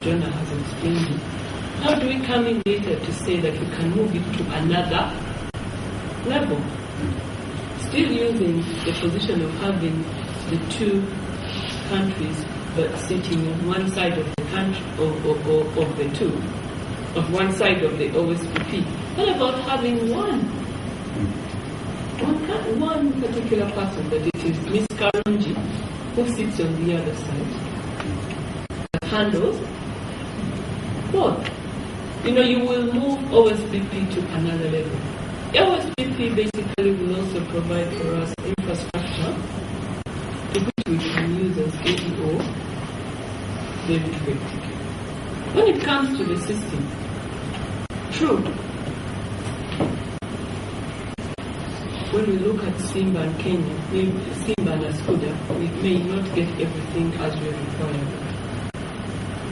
Jonah has explained it. How do we come in later to say that we can move it to another level? Still using the position of having the two countries but sitting on one side of the country, of the two, of one side of the OSPP. What about having one particular person, that it is Ms. Karunji, who sits on the other side, that handles both? You will move OSPP to another level. OSPP basically will also provide for us infrastructure to which we can use as AEO very effectively. When it comes to the system, true, when we look at Simba and Kenya, Simba and Askuda, we may not get everything as we require.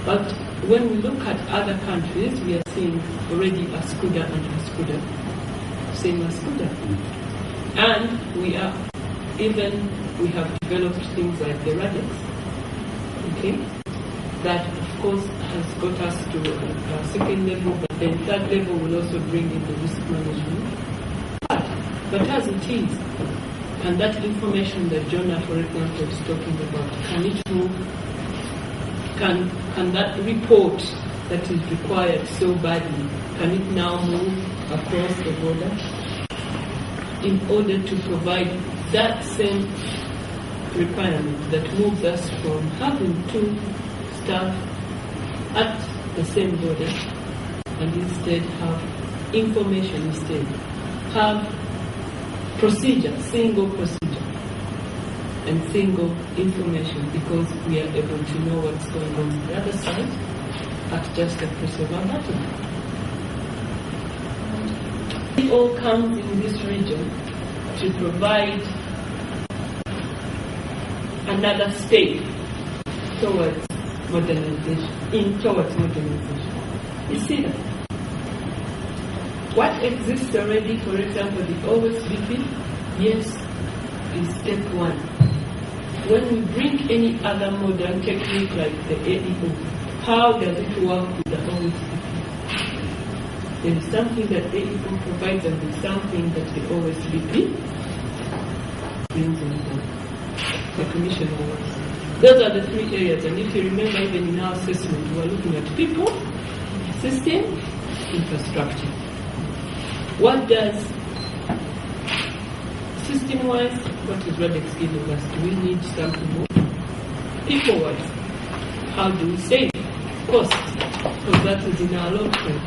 But when we look at other countries, we are seeing already Askuda and Askuda, same Askuda. And we have developed things like the radix, okay? That, of course, has got us to a second level, but then third level will also bring in the risk management. But as it is, and that information that Jonah, for example, is talking about, can it move? Can that report that is required so badly, can it now move across the border in order to provide that same requirement that moves us from having two staff at the same border and instead have information, have procedure, single procedure and single information, because we are able to know what's going on the other side at just a press of a button. It all comes in this region to provide another step towards modernization, You see that? What exists already, for example, the OSBP, yes, is step one. When we bring any other modern technique like the AEO, how does it work with the OSBP? There is something that AEO provides and there is something that the OSBP brings in board. The commission awards. Those are the three areas, and if you remember, even in our assessment, we are looking at people, system, infrastructure. What does system-wise, what is Radix giving us? Do we need something more? People-wise, how do we save costs? Because that is in our long term.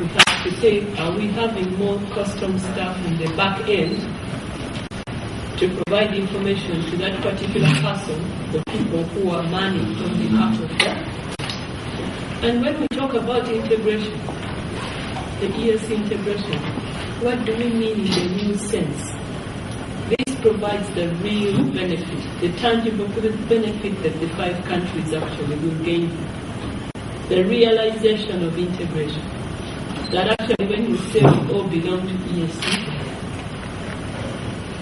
We have to say, are we having more custom staff in the back end to provide information to that particular person, the people who are manning on behalf of that? And when we talk about integration, the EAC integration, what do we mean in the new sense? This provides the real benefit, the tangible benefit that the 5 countries actually will gain. The realization of integration. That actually when we say we all belong to EAC,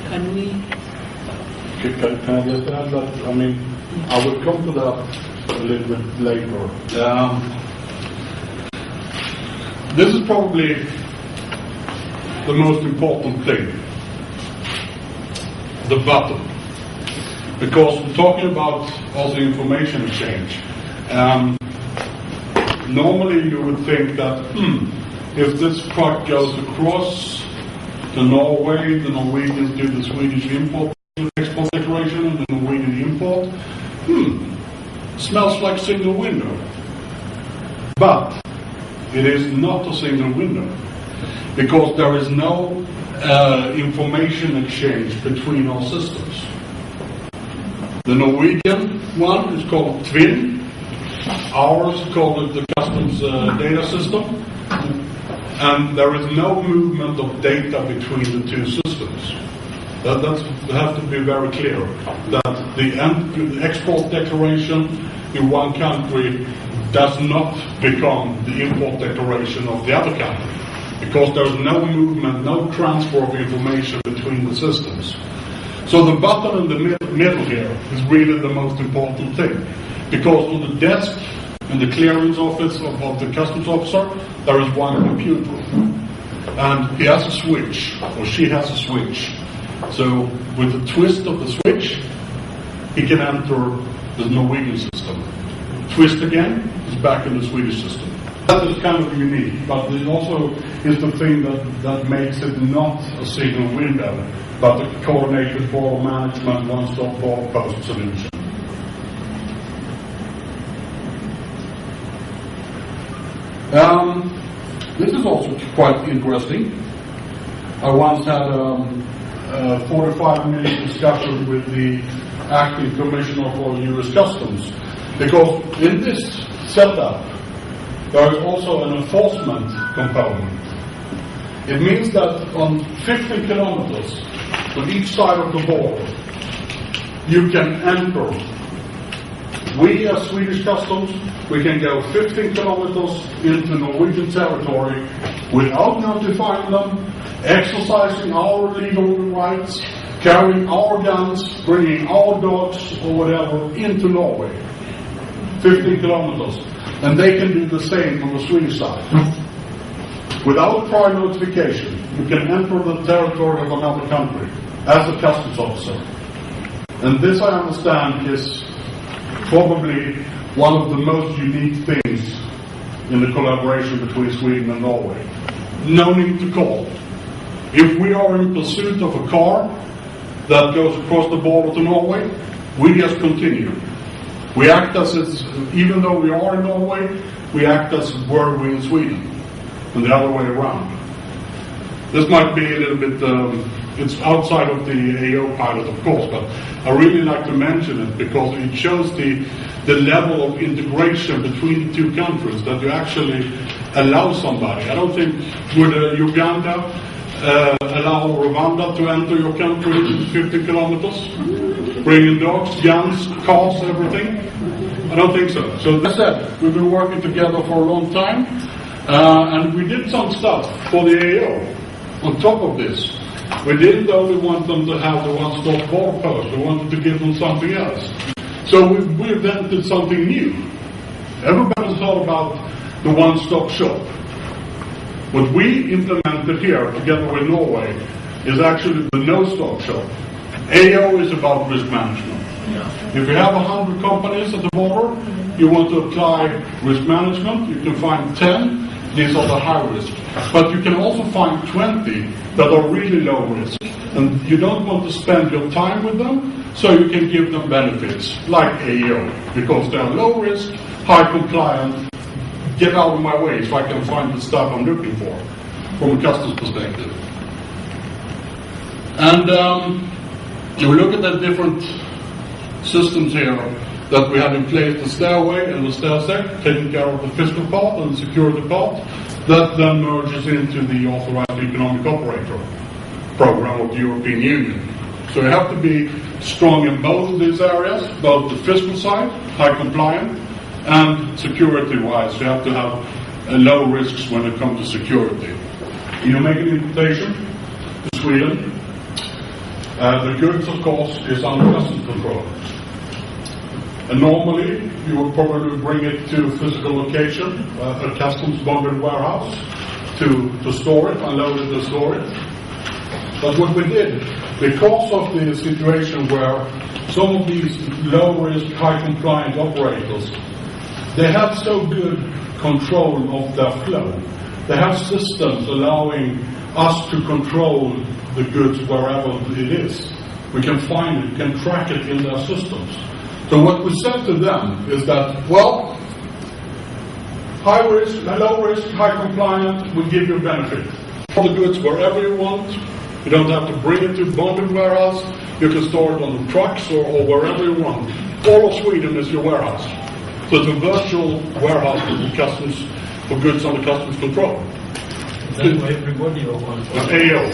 can we... Can I just add that? I mean, I will come to that a little bit later. This is probably the most important thing, the button, because we're talking about also information exchange. Normally you would think that if this truck goes across to Norway, the Norwegians do the Swedish export declaration and the Norwegian import, smells like single window. But it is not a single window, because there is no information exchange between our systems. The Norwegian one is called Twin. Ours called the customs data system. And there is no movement of data between the two systems. That has to be very clear. That the export declaration in one country does not become the import declaration of the other country, because there is no movement, no transfer of information between the systems. So the button in the middle here is really the most important thing, because on the desk in the clearance office of the customs officer, there is one computer. And he has a switch, or she has a switch. So with the twist of the switch, he can enter the Norwegian system. Twist again, he's back in the Swedish system. That is kind of unique, but it also is the thing that makes it not a single window, but a coordinated border management, one-stop border post solution. This is also quite interesting. I once had a 45-minute discussion with the acting commissioner for U.S. Customs, because in this setup there is also an enforcement component. It means that on 15 kilometers on each side of the border, you can enter. We as Swedish Customs, we can go 15 kilometers into Norwegian territory without notifying them, exercising our legal rights, carrying our guns, bringing our dogs or whatever into Norway. 15 kilometers. And they can do the same on the Swedish side. Without prior notification, you can enter the territory of another country as a customs officer. And this, I understand, is probably one of the most unique things in the collaboration between Sweden and Norway. No need to call. If we are in pursuit of a car that goes across the border to Norway, we just continue. We act as even though we are in Norway, we act as were we in Sweden, and the other way around. This might be a little bit, it's outside of the AO pilot, of course, but I really like to mention it because it shows the level of integration between the two countries, that you actually allow somebody. I don't think would Uganda allow Rwanda to enter your country 50 kilometers, bringing dogs, guns, cars, everything. I don't think so. So that's it. We've been working together for a long time, and we did some stuff for the AO. On top of this, we didn't only want them to have the one-stop border post, we wanted to give them something else. So we invented something new. Everybody's thought about the one-stop shop. What we implemented here, together with Norway, is actually the no-stop shop. AO is about risk management. If you have 100 companies at the border, you want to apply risk management, you can find 10. These are the high risk. But you can also find 20 that are really low risk. And you don't want to spend your time with them, so you can give them benefits, like AO, because they're low risk, high compliant. Get out of my way so I can find the stuff I'm looking for, from a customs perspective. And if we look at the different systems here that we have in place, the stairway and the stair-sec, taking care of the fiscal part and the security part, that then merges into the authorized economic operator program of the European Union. So you have to be strong in both of these areas, both the fiscal side, high compliant, and security-wise. You have to have low risks when it comes to security. You make an invitation to Sweden. The goods, of course, is under customs control. And normally, you would probably bring it to a physical location, a customs bonded warehouse, to store it, unload it and store it. But what we did, because of the situation where some of these low-risk, high-compliant operators, they have so good control of their flow. They have systems allowing us to control the goods wherever it is. We can find it, we can track it in their systems. So what we said to them is that, well, high risk, low risk, high compliant, we give you benefit. For the goods wherever you want, you don't have to bring it to a bonded warehouse, you can store it on the trucks or wherever you want. All of Sweden is your warehouse. So it's a virtual warehouse for customs, for goods under customs control. That's for everybody or one? AO,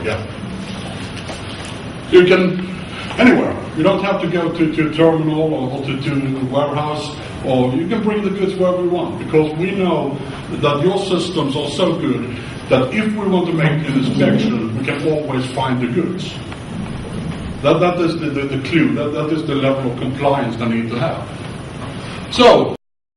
yeah. You can, anywhere. You don't have to go to a terminal or to a warehouse, or you can bring the goods wherever you want, because we know that your systems are so good that if we want to make an inspection, we can always find the goods. That is the clue, that is the level of compliance they need to have. So,